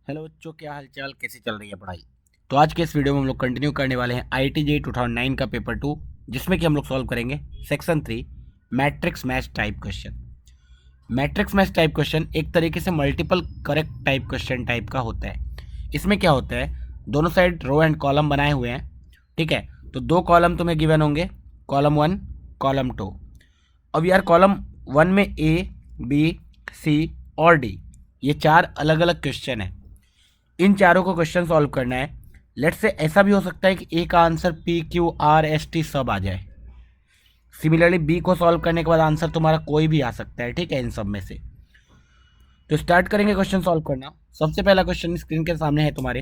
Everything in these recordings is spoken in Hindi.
हेलो बच्चों, क्या हाल चाल, कैसी चल रही है पढ़ाई। तो आज के इस वीडियो में हम लोग कंटिन्यू करने वाले हैं IIT JEE 2009 का पेपर 2, जिसमें कि हम लोग सॉल्व करेंगे section 3 matrix match type question. Matrix match type question एक तरीके से multiple correct type question type का होता है। इसमें क्या होता है, दोनों साइड रो एंड कॉलम बनाए हुए हैं, ठीक है। तो दो कॉलम तुम्हें गिवन होंगे, कॉलम 1, कॉलम 2। अब यार कॉलम 1 में A, B, C और D, ये चार अलग अलग क्वेश्चन है। इन चारों को क्वेश्चन सॉल्व करना है। लेट्स से ऐसा भी हो सकता है कि ए का आंसर PQRST सब आ जाए। सिमिलरली बी को सॉल्व करने के बाद आंसर तुम्हारा कोई भी आ सकता है, ठीक है, इन सब में से। तो स्टार्ट करेंगे क्वेश्चन सॉल्व करना। सबसे पहला क्वेश्चन स्क्रीन के सामने है तुम्हारे,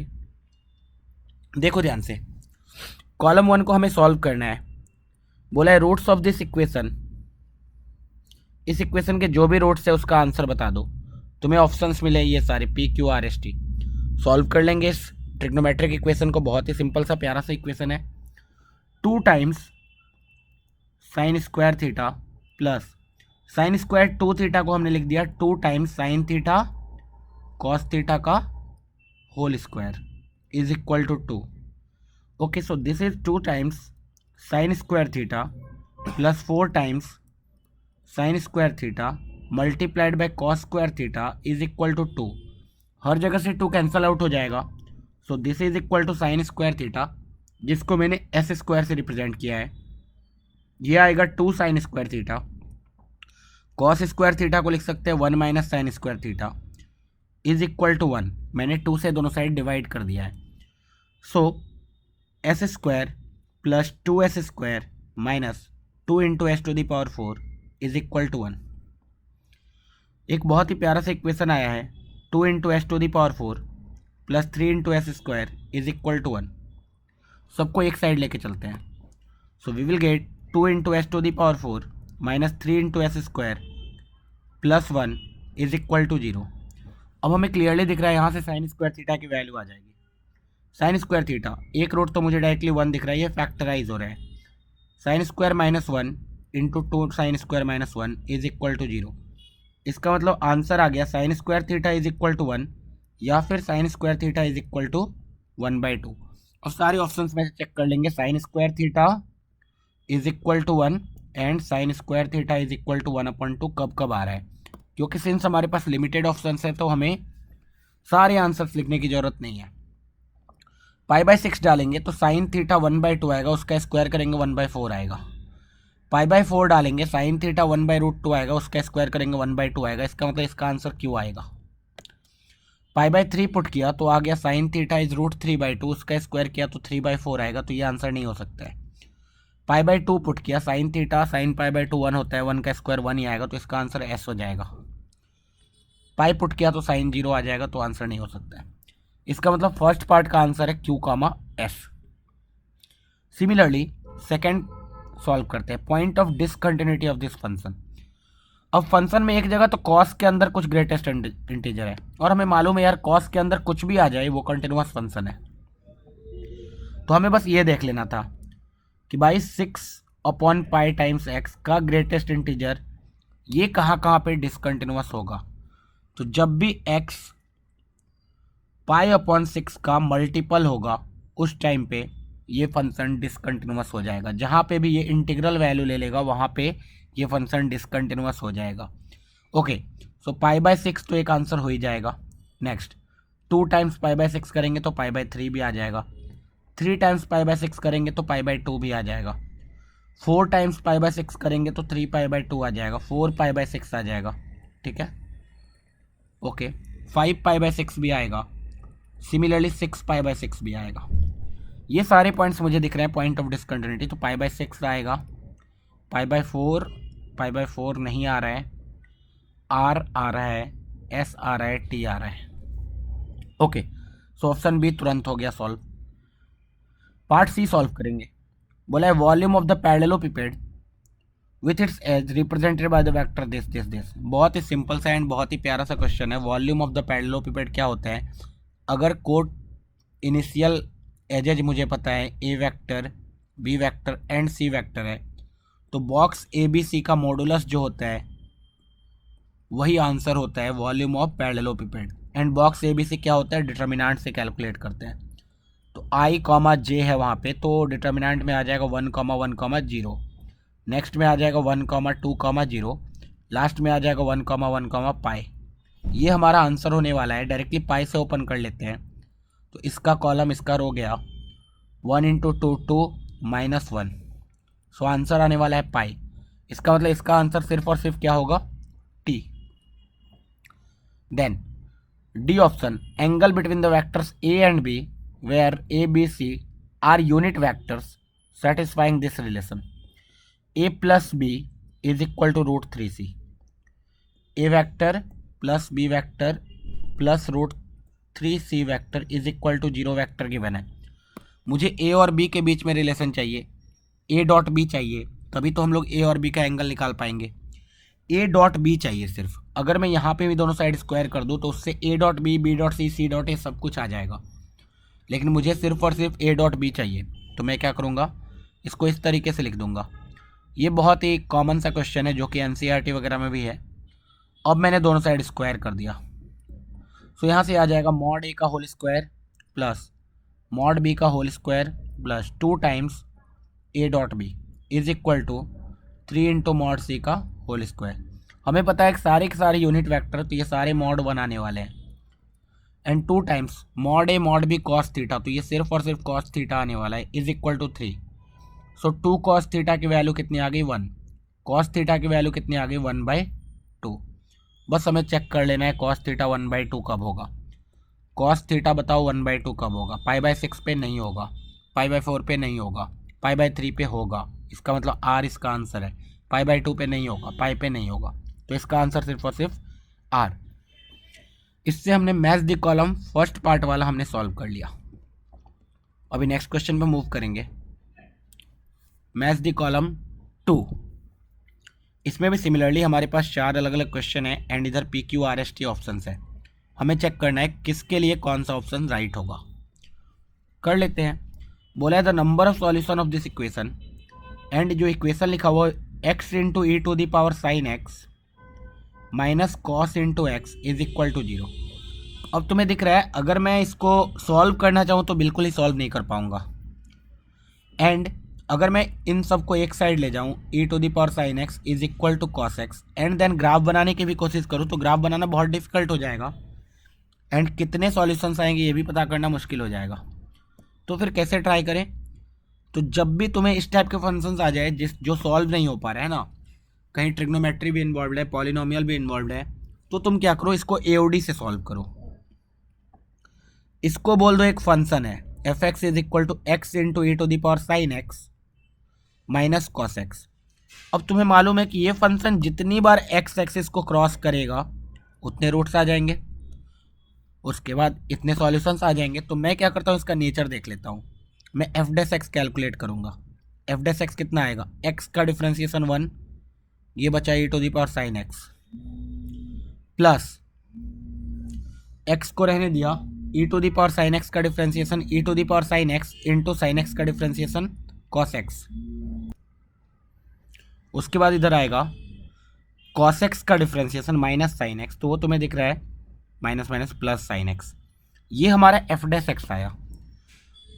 देखो ध्यान से। कॉलम 1 को हमें सॉल्व करना है। बोला है रूट्स ऑफ दिस इक्वेशन, इस इक्वेशन के जो भी रूट्स है उसका आंसर बता दो। तुम्हें ऑप्शंस मिले ये सारे PQRST। सॉल्व कर लेंगे इस ट्रिग्नोमेट्रिक इक्वेशन को। बहुत ही सिंपल सा प्यारा सा इक्वेशन है। 2 times sine square theta plus sine square 2 theta को हमने लिख दिया 2 times sine theta cos theta का whole square is equal to 2। Okay, so this is 2 times sine square theta plus 4 times sine square theta multiplied by cos square theta is equal to 2। हर जगह से 2 कैंसल आउट हो जाएगा। So this is equal to sine square theta, जिसको मैंने एस स्क्वायर से रिप्रेजेंट किया है। ये आएगा 2 sine square theta. Cos square theta को लिख सकते हैं 1 minus sine square theta is equal to 1। मैंने 2 से दोनों साइड डिवाइड कर दिया है। So S square plus 2s square minus 2 into S to the power 4 is equal to 1। एक बहुत ही प्यारा सा इक्वेशन आया है। 2 into S to the power 4 plus 3 into S square is equal to 1। सबको एक साइड लेके चलते हैं। So we will get 2 into S to the power 4 minus 3 into S square plus 1 is equal to 0। अब हमें क्लियरली दिख रहा है यहाँ से साइन स्क्वायर थीटा की वैल्यू आ जाएगी। साइन स्क्वायर थीटा एक रूट तो मुझे डायरेक्टली 1 दिख रहा है, ये फैक्टराइज हो रहा है। Sine square minus 1 into 2 sine square minus 1 is equal to 0। इसका मतलब आंसर आ गया sine square theta is equal to 1 या फिर sine square theta is equal to 1/2। और सारे ऑप्शंस में से चेक कर लेंगे। Sine square theta is equal to 1 and sine square theta is equal to 1/2 कब कब आ रहा है, क्योंकि सिंस हमारे पास लिमिटेड ऑप्शंस है तो हमें सारे आंसर्स लिखने की जरूरत नहीं है। π/6 डालेंगे तो साइन थीटा 1/2 आएगा, उसका स्क्वायर करेंगे 1/4 आएगा। π/4 डालेंगे साइन थीटा 1/√2 आएगा, उसका स्क्वायर करेंगे 1/2 आएगा। इसका मतलब इसका आंसर क्यों आएगा। π/3 पुट किया तो आ गया साइन थीटा इज √3/2, उसका स्क्वायर किया तो 3/4 आएगा, तो ये आंसर नहीं हो सकता है। π/2 पुट किया साइन थीटा साइन π/2 1 होता है, 1 का स्क्वायर 1 ही आएगा, तो इसका आंसर एस हो जाएगा। पाई पुट किया तो साइन 0 आ जाएगा, तो आंसर नहीं हो सकता है। इसका मतलब फर्स्ट पार्ट का आंसर है Q, S। Similarly second solve करते हैं। Point of discontinuity of this function. अब फंक्शन में एक जगह तो कॉस के अंदर कुछ ग्रेटेस्ट इंटीजर है, और हमें मालूम है यार कॉस के अंदर कुछ भी आ जाए वो कंटिन्यूअस फंक्शन है। तो हमें बस ये देख लेना था कि भाई 6/π टाइम्स x का ग्रेटेस्ट इंटीजर ये कहाँ कहाँ पे डिसकंटिन्यूअस होगा। तो जब भी x π/6 का मल्टीपल होगा उस टाइम पे ये फंक्शन डिसकंटिन्यूअस हो जाएगा। जहाँ पे भी ये इंटीग्रल वैल्यू ले लेगा वहाँ पे ये फंक्शन डिसकंटिन्यूअस हो जाएगा। ओके, सो π/6 तो एक आंसर हो ही जाएगा। नेक्स्ट 2 टाइम्स π/6 करेंगे तो π/3 भी आ जाएगा। 3 टाइम्स π/6 करेंगे तो π/2 भी आ जाएगा। 4 टाइम्स π/6 करेंगे तो 3π/2 आ जाएगा, 4π/6 आ जाएगा, ठीक है। ओके, 5π/6 भी आएगा। सिमिलरली 6π/6 भी आएगा। ये सारे पॉइंट्स मुझे दिख रहे हैं पॉइंट ऑफ डिसकंटिन्यूटी। तो π/6 आएगा, π/4 नहीं आ रहा है, R आ रहा है, S आ रहा है, T आ रहा है। ओके, सो ऑप्शन बी तुरंत हो गया सॉल्व। पार्ट सी सॉल्व करेंगे। बोला है volume of the parallelopiped with its edge represented by the vector this. बहुत ही सिंपल सा एंड बहुत ही प्यारा सा क्वेश्चन है। वॉल्यूम ऑफ द पैरेललोपिपेड क्या होता है, अगर कोड इनिशियल एजेज मुझे पता है A vector, B vector and C vector है, तो बॉक्स ABC का मॉडुलस जो होता है वही आंसर होता है volume of parallelopiped. And box A B C क्या होता है, डिटर्मिनेंट से कैलकुलेट करते हैं। तो आई कॉमा जे है वहाँ पे, तो डिटर्मिनेंट में आ जाएगा 1,1,0। नेक्स्ट में आ जाएगा 1,2,0। लास्ट में आ जाएगा 1,1, पाई। ये हमारा आंसर होने वाला है। डायरेक्टली पाई से ओपन कर लेते हैं, तो इसका कॉलम इसका रो गया 1 इंटू 2 2 -1। सो आंसर आने वाला है पाई। इसका मतलब इसका आंसर सिर्फ और सिर्फ क्या होगा, T. Then D option, angle between the vectors A and B where A B C are unit vectors satisfying this relation, a plus b is equal to √3c। a vector plus B vector plus √3c vector is equal to 0 vector given है। मुझे a और b के बीच में रिलेशन चाहिए, a डॉट b चाहिए, तभी तो हम लोग a और b का एंगल निकाल पाएंगे। a डॉट b चाहिए सिर्फ। अगर मैं यहाँ पे भी दोनों साइड स्क्वायर कर दूँ तो उससे a dot b, b dot c, c dot a सब कुछ आ जाएगा, लेकिन मुझे सिर्फ और सिर्फ a डॉट b चाहिए। तो मैं क्या करूँगा, इसको इस तरीके से लिख दूंगा। ये बहुत ही कॉमन सा क्वेश्चन है जो कि एनसीईआरटी वगैरह में भी है। अब मैंने दोनों साइड स्क्वायर कर दिया, सो यहाँ से आ जाएगा मॉड ए का whole square plus mod B का whole square plus 2 times A dot B is equal to 3 into mod C का होल स्क्वायर। हमें पता है कि सारे के सारे यूनिट वेक्टर, तो ये सारे मॉड बनाने वाले हैं। And 2 times mod A mod B cos theta, तो ये सिर्फ और सिर्फ कॉस थीटा आने वाला है, is equal to 3। So 2 cos theta की वैल्यू कितनी आ गई, 1। कॉस थीटा की वैल्यू कितनी आ गई, 1/2। बस हमें चेक कर लेना है कॉस थीटा 1/2 कब होगा। कॉस थीटा बताओ 1/2 कब होगा, π/6 पे नहीं होगा, π/4 पे नहीं होगा, π/3 पे होगा। इसका मतलब आर इसका आंसर है। π/2 पे नहीं होगा, पाई पे नहीं होगा, तो इसका आंसर सिर्फ और सिर्फ आर। इससे हमने match the column first part वाला हमने सॉल्व कर लिया। अभी नेक्स्ट क्वेश्चन पे मूव करेंगे। Match the column 2। इसमें भी सिमिलरली हमारे पास 4 अलग अलग क्वेश्चन है एंड इधर PQRST ऑप्शंस है। हमें चेक करना है किसके लिए कौन सा ऑप्शन राइट होगा। कर लेते हैं। बोला है the number of solution of this equation, and जो इक्वेशन लिखा हुआ x into E to the power sine X minus cos into X is equal to 0। अब तुम्हें दिख रहा है अगर मैं इसको सॉल्व करना चाहूँ तो बिल्कुल ही सॉल्व नहीं कर पाऊँगा। एंड अगर मैं इन सबको एक साइड ले जाऊँ, e to the power sine x is equal to cos x, and then graph बनाने की भी कोशिश करूँ तो ग्राफ बनाना बहुत डिफिकल्ट हो जाएगा एंड कितने सॉल्यूशंस आएंगे ये भी पता करना मुश्किल हो जाएगा। तो फिर कैसे ट्राई करें, तो जब भी तुम्हें इस टाइप के फंक्शंस आ जाए जो सॉल्व नहीं हो पा रहे हैं ना, कहीं ट्रिग्नोमेट्री भी इन्वॉल्व है, पॉलिनोमियल भी इन्वॉल्व है, तो तुम क्या करो, इसको AOD से सॉल्व करो। इसको बोल दो एक फंक्शन है f(x) is equal to X into E to the power sine X minus cos X. अब तुम्हें मालूम है कि ये फंक्शन जितनी बार एक्स एक्सिस को क्रॉस करेगा उतने रूट्स आ जाएंगे, उसके बाद इतने सॉल्यूशंस आ जाएंगे। तो मैं क्या करता हूँ, इसका नेचर देख लेता हूँ। मैं f' कैलकुलेट करूँगा। f' कितना आएगा, x का डिफ्रेंसिएशन 1, ये बचा e to the power sine x, plus x को रहने दिया, e to the power sine x का differentiation e to the power sine x into sine x का डिफ्रेंसिएशन कॉस एक्स। उसके बाद इधर आएगा कॉस एक्स का डिफ्रेंसिएशन माइनस साइन एक्स, तो वो तुम्हें दिख रहा है minus minus plus sine x. ये हमारा f' आया।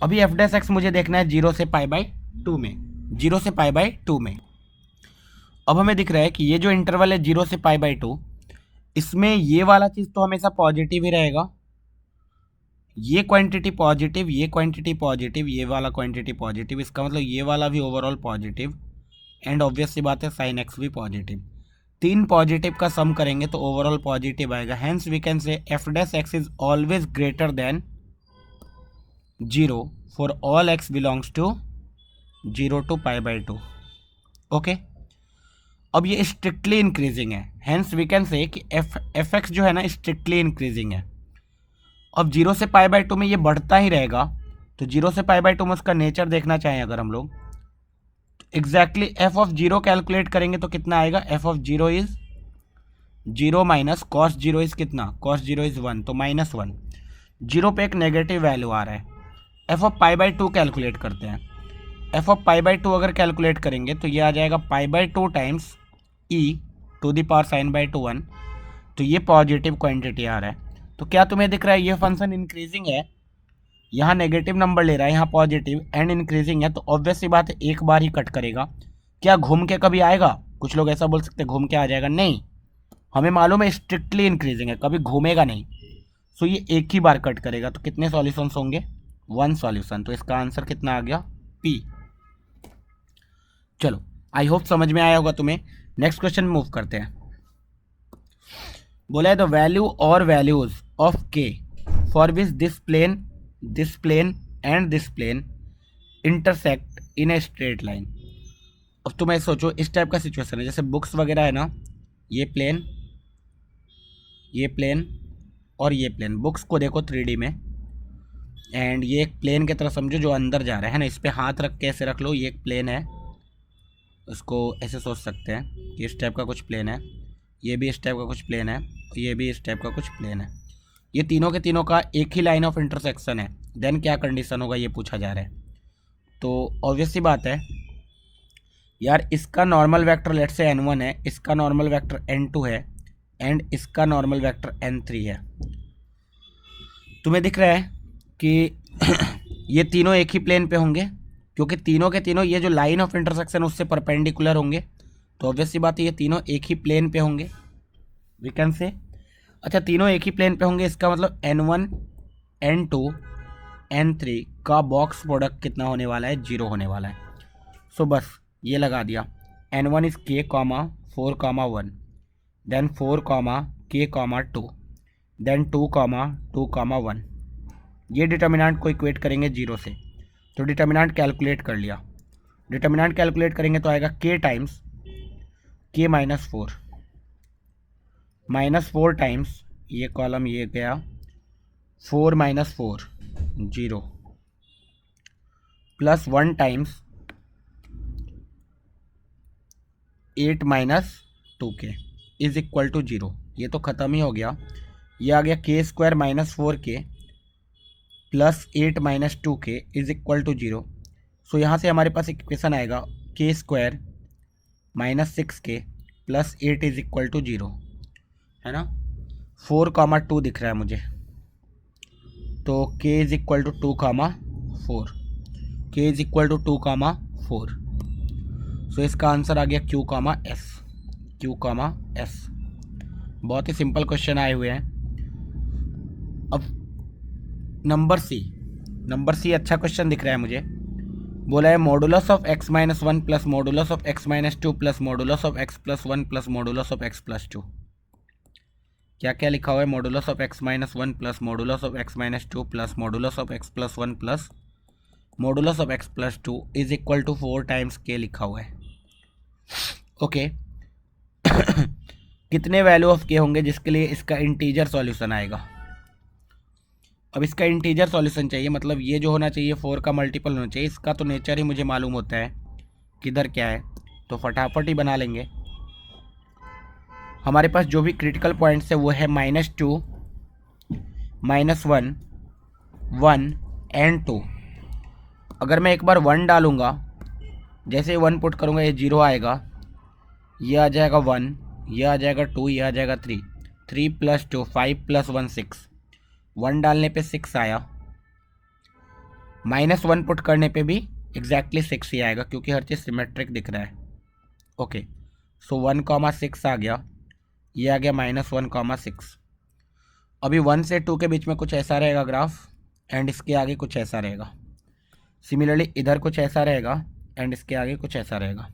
अभी f' मुझे देखना है 0 से π/2 में, 0 से π/2 में। अब हमें दिख रहा है कि ये जो इंटरवल है 0 से π/2, इसमें ये वाला चीज़ तो हमेशा पॉजिटिव ही रहेगा। ये क्वांटिटी पॉजिटिव, ये क्वांटिटी पॉजिटिव, ये वाला क्वांटिटी पॉजिटिव, इसका मतलब ये वाला भी ओवरऑल पॉजिटिव, एंड ऑब्वियस सी बात है साइन एक्स भी पॉजिटिव। 3 पॉजिटिव का सम करेंगे तो ओवरऑल पॉजिटिव आएगा। Hence we can say f' is always greater than 0 for all x belongs to 0 to π/2। Okay, अब ये स्ट्रिक्टली इंक्रीजिंग है, हेंस वी कैन से कि f(x) जो है ना स्ट्रिक्टली इंक्रीजिंग है। अब 0 से π/2 में ये बढ़ता ही रहेगा, तो 0 से π/2 में उसका नेचर देखना चाहें अगर हम लोग, तो एग्जैक्टली f(0) कैलकुलेट करेंगे तो कितना आएगा, f(0) is 0 minus cos 0 is कितना, कॉस 0 इज 1, तो -1। 0 पे एक नेगेटिव वैल्यू आ रहा है। f(π/2) कैलकुलेट करते हैं। f(π/2) अगर कैलकुलेट करेंगे तो ये आ जाएगा π/2 times e to the power sin/2 1, तो ये पॉजिटिव क्वांटिटी आ रहा है, तो क्या तुम्हें दिख रहा है ये फंक्शन इंक्रीजिंग है, यहाँ नेगेटिव नंबर ले रहा है, यहाँ पॉजिटिव एंड इंक्रीजिंग है, तो ऑब्वियस सी बात है एक बार ही कट करेगा। क्या घूम के कभी आएगा? कुछ लोग ऐसा बोल सकते हैं घूम के आ जाएगा, नहीं, हमें मालूम है स्ट्रिक्टली इंक्रीजिंग है, कभी घूमेगा नहीं। सो ये एक ही बार कट करेगा। तो कितने सॉल्यूशंस होंगे? 1 सॉल्यूशन। तो इसका आंसर कितना आ गया? पी। चलो, आई होप समझ में आया होगा तुम्हें। नेक्स्ट क्वेश्चन मूव करते हैं। बोला है द वैल्यू और values of K for which this plane and this plane intersect in a straight line. अब तुम्हें सोचो इस टाइप का सिचुएशन है, जैसे बुक्स वगैरह है ना, ये प्लेन और ये प्लेन। बुक्स को देखो 3D में, एंड ये एक प्लेन की तरह समझो जो अंदर जा रहा है ना, इस पर हाथ रख के ऐसे रख लो, ये एक प्लेन है, उसको ऐसे सोच सकते हैं कि इस टाइप का कुछ प्लेन है, ये भी इस टाइप का कुछ प्लेन है, ये भी इस टाइप का कुछ प्लेन है। ये तीनों के तीनों का एक ही लाइन ऑफ इंटरसेक्शन है। देन क्या कंडीशन होगा ये पूछा जा रहा है। तो ऑब्वियस सी बात है यार, इसका नॉर्मल वेक्टर लेट से n1 है, इसका नॉर्मल वेक्टर n2 है, एंड इसका नॉर्मल वेक्टर n3 है। तुम्हें दिख रहा है कि ये तीनों एक ही प्लेन पे होंगे, क्योंकि तीनों के तीनों ये जो लाइन ऑफ इंटरसेक्शन उससे परपेंडिकुलर होंगे। तो ऑब्वियस सी बात है ये तीनों एक ही प्लेन पे होंगे, वी कैन से। अच्छा, तीनों एक ही प्लेन पे होंगे, इसका मतलब n1 n2 n3 का बॉक्स प्रोडक्ट कितना होने वाला है? 0 होने वाला है। सो बस ये लगा दिया, n1 is k, 4, 1, then 4, k, 2, then 2, 2, 1। ये डिटर्मिनेंट को इक्वेट करेंगे 0 से। तो डिटर्मिनेंट कैलकुलेट कर लिया। डिटर्मिनेंट कैलकुलेट करेंगे तो आएगा k टाइम्स k -4 टाइम्स ये कॉलम ये गया 4 - 4 0 plus 1 times 8 - 2k is equal to 0। ये तो ख़त्म ही हो गया। ये आ गया k² -4k plus 8 - 2k is equal to 0। So यहाँ से हमारे पास इक्वेशन आएगा k² -6k plus 8 is equal to 0, है ना। 4, 2 दिख रहा है मुझे, तो k is equal to 2, 4, k is equal to 2, 4। So इसका आंसर आ गया Q, S। बहुत ही सिंपल क्वेश्चन आए हुए हैं। अब नंबर सी अच्छा क्वेश्चन दिख रहा है मुझे। बोला है modulus of x - 1 plus modulus of x - 2 plus modulus of x + 1 plus modulus of x + 2। क्या क्या लिखा हुआ है? Modulus of x - 1 plus modulus of x - 2 plus modulus of x + 1 plus modulus of x + 2 is equal to 4 times k लिखा हुआ है। ओके कितने वैल्यू ऑफ k होंगे जिसके लिए इसका इंटीजर सॉल्यूशन आएगा? अब इसका इंटीजर सॉल्यूशन चाहिए, मतलब ये जो होना चाहिए 4 का मल्टीपल होना चाहिए। इसका तो नेचर ही मुझे मालूम होता है किधर क्या है, तो फटाफट ही बना लेंगे। हमारे पास जो भी क्रिटिकल पॉइंट्स है वो है -2, -1, 1 एंड 2। अगर मैं एक बार 1 डालूँगा, जैसे ही 1 पुट करूँगा ये 0 आएगा, ये आ जाएगा 1, ये आ जाएगा 2, ये आ जाएगा 3, 3 + 2 5 + 1 6, 1 डालने पे 6 आया, -1 पुट करने पे भी एग्जैक्टली 6 ही आएगा क्योंकि हर चीज़ सिमेट्रिक दिख रहा है। ओके, सो 1, 6 आ गया, ये आ गया -1, 6। अभी 1 से 2 के बीच में कुछ ऐसा रहेगा ग्राफ, एंड इसके आगे कुछ ऐसा रहेगा। सिमिलरली इधर कुछ ऐसा रहेगा, एंड इसके आगे कुछ ऐसा रहेगा।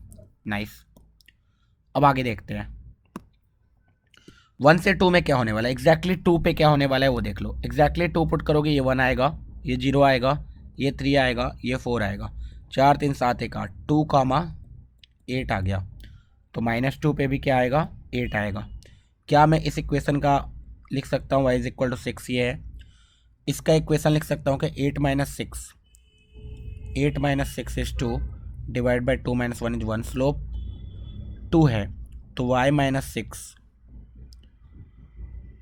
नाइस। अब आगे देखते हैं 1 से 2 में क्या होने वाला है। एग्जैक्टली 2 पे क्या होने वाला है वो देख लो। एग्जैक्टली 2 पुट करोगे ये 1 आएगा, ये 0 आएगा, ये 3 आएगा, ये 4 आएगा, 4, 3, 7, 1, 8, 2, 8 आ गया। तो -2 पे भी क्या आएगा? 8 आएगा। क्या मैं इस इक्वेशन का लिख सकता हूँ y = 6? ये है, इसका इक्वेशन लिख सकता हूँ कि 8 - 6 is 2 divide by 2 - 1 is 1। Slope 2 है, तो y - 6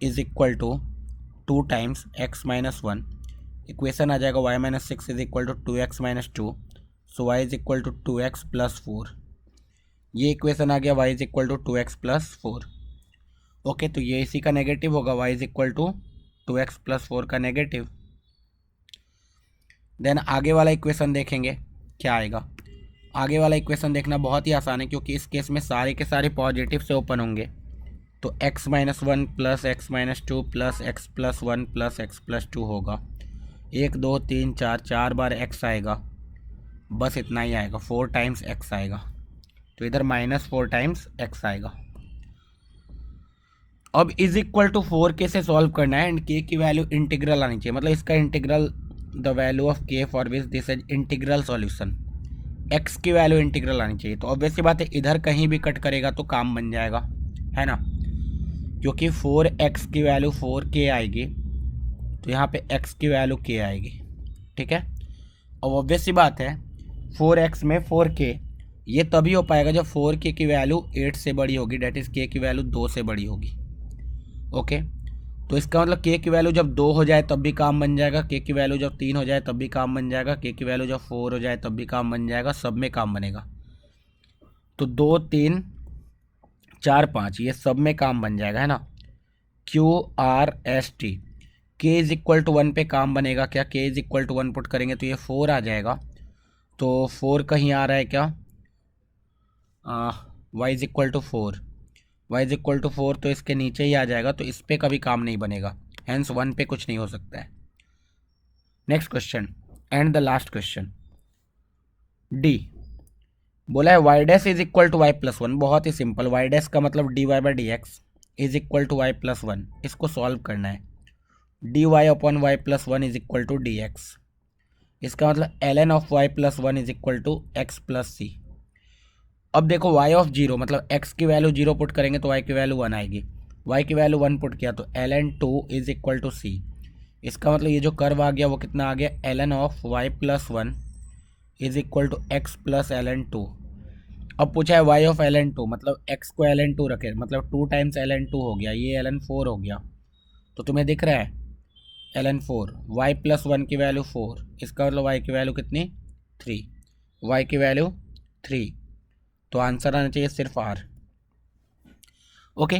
is equal to 2 times x - 1। Equation आ जाएगा y - 6 is equal to 2x - 2। So y is equal to 2x + 4। ये इक्वेशन आ गया y is equal to 2x + 4। Okay, तो ये इसी का नेगेटिव होगा, y is equal to 2x plus 4 का नेगेटिव। देन आगे वाला इक्वेशन देखेंगे क्या आएगा। आगे वाला इक्वेशन देखना बहुत ही आसान है क्योंकि इस केस में सारे के सारे पॉजिटिव से ओपन होंगे। तो x minus 1 plus x minus 2 plus x plus 1 plus x plus 2 होगा। 1 2 3 4 4 बार x आएगा, बस इतना ही आएगा, 4 टाइम्स x आएगा। तो इधर -4 टाइम्स x आएगा। अब इज इक्वल टू 4k से सॉल्व करना है एंड k की वैल्यू इंटीग्रल आनी चाहिए, मतलब इसका integral the value of k for which this is integral solution. x की वैल्यू इंटीग्रल आनी चाहिए। तो ऑब्वियसली बात है इधर कहीं भी कट करेगा तो काम बन जाएगा, है ना, क्योंकि 4x की वैल्यू 4k आएगी तो यहाँ पे x की वैल्यू k आएगी। ठीक है, अब ऑब्वियसली बात है 4x में 4k ये तभी हो पाएगा जब 4k की वैल्यू 8 से बड़ी होगी, डेट इज़ k की वैल्यू 2 से बड़ी होगी। ओके, तो इसका मतलब k की वैल्यू जब 2 हो जाए तब भी काम बन जाएगा, k की वैल्यू जब 3 हो जाए तब भी काम बन जाएगा, k की वैल्यू जब 4 हो जाए तब भी काम बन जाएगा, सब में काम बनेगा। तो 2 3 4 5 ये सब में काम बन जाएगा, है ना। QRST k is equal to 1 पे काम बनेगा क्या, k is equal to 1 put करेंगे तो ये 4 आ जाएगा। तो 4 कहीं आ रहा है क्या, y is equal to 4, y is equal to 4 तो इसके नीचे ही आ जाएगा, तो इस पर कभी काम नहीं बनेगा, हैंस 1 पे कुछ नहीं हो सकता है। Next question and the last question D बोला है y dash is equal to y plus 1। बहुत ही सिंपल, y डैश का मतलब dy by d x is equal to y plus 1, इसको सॉल्व करना है। dy upon y plus 1 is equal to d x, इसका मतलब ln of y plus 1 is equal to x plus c. अब देखो y ऑफ 0 मतलब x की वैल्यू 0 पुट करेंगे तो y की वैल्यू 1 आएगी, y की वैल्यू 1 पुट किया तो ln 2 इज इक्वल टू सी। इसका मतलब ये जो कर्व आ गया वो कितना आ गया, ln of y plus 1 is equal to x plus ln 2। अब पूछा है y ऑफ ln 2 मतलब x को ln 2 रखे, मतलब 2 टाइम्स ln 2 हो गया, ये ln 4 हो गया। तो तुम्हें दिख रहा है ln 4, y प्लस 1 की वैल्यू 4, इसका मतलब y की वैल्यू कितनी 3, y की वैल्यू 3, तो आंसर आना चाहिए सिर्फ r। ओके,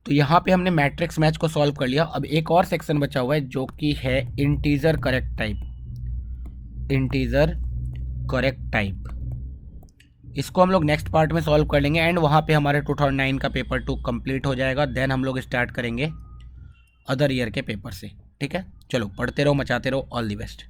तो यहाँ पे हमने मैट्रिक्स मैच को सॉल्व कर लिया। अब एक और सेक्शन बचा हुआ है जो कि है integer correct type. Integer correct type, इसको हम लोग नेक्स्ट पार्ट में सॉल्व कर लेंगे एंड वहाँ पे हमारे 2009 का पेपर 2 कंप्लीट हो जाएगा। देन हम लोग स्टार्ट करेंगे अदर ईयर के पेपर से। ठीक है, चलो पढ़ते रहो, मचाते रहो, ऑल दी बेस्ट।